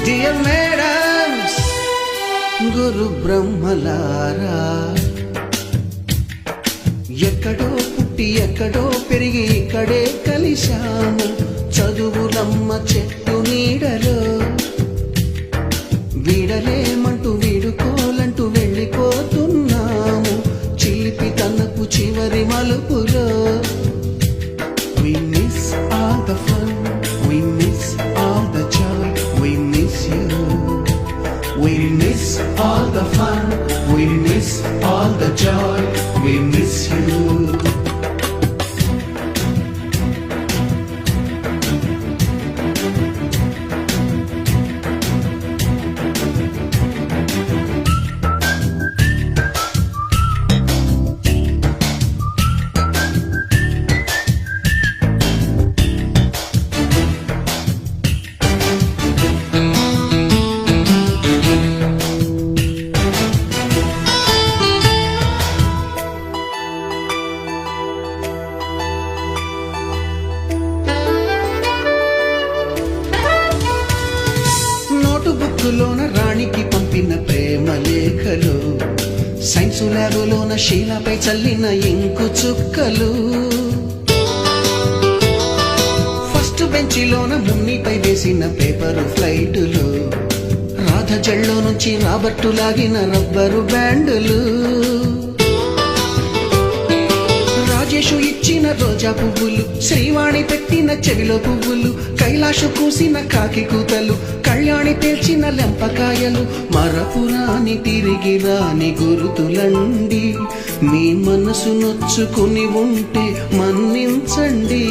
Dear madams, గురు బ్రహ్మలారా, ఎక్కడో పుట్టి ఎక్కడో పెరిగి ఇక్కడే కలిశాము చదువులమ్మ చెట్టు నీడలో. వీడలేమంటూ వీడుకోలంటూ వెళ్ళిపోతున్నాము చిలిపి తనపు చివరి మలుపులో. We miss all the fun, we miss all the joy, we miss you. We miss all the fun, we miss all the joy, we miss you. బుక్కులోన రాణికి పంపిన ప్రేమ లేఖలు, సైన్సు ల్యాబులోన శీలపై చల్లిన ఇంకు చుక్కలు, ఫస్ట్ బెంచిలోన మున్నిపై వేసిన పేపరు ఫ్లైటులు, రాధ జల్లో నుంచి రాబర్టు లాగిన rubber బ్యాండులు, Rajesh ఇచ్చిన రోజా పువ్వులు, శ్రీవాణి పెట్టిన చెవిలో పువ్వులు, కైలాషు కూసిన కాకి కూతలు, కళ్యాణి పేల్చిన లెంపకాయలు, మరపురాని తిరిగి రాని గురుతులండి. మీ మనసు నొచ్చుకుని ఉంటే మన్నించండి.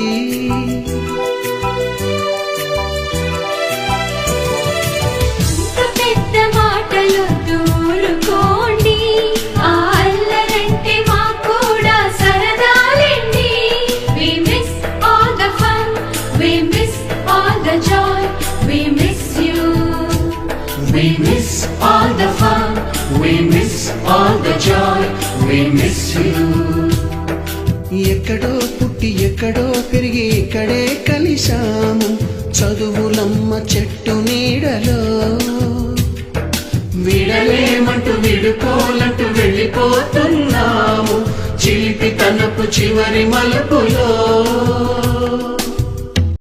We miss all the fun, we miss all the joy, we miss you. ఎక్కడో పుట్టి ఎక్కడో పెరిగి ఇక్కడే కలిశాము చదువులమ్మ చెట్టు నీడలో. విడలేమంటూ విడుకోలంటూ వెళ్ళిపోతున్నాము చిలిపి తనపు చివరి మలుపులో.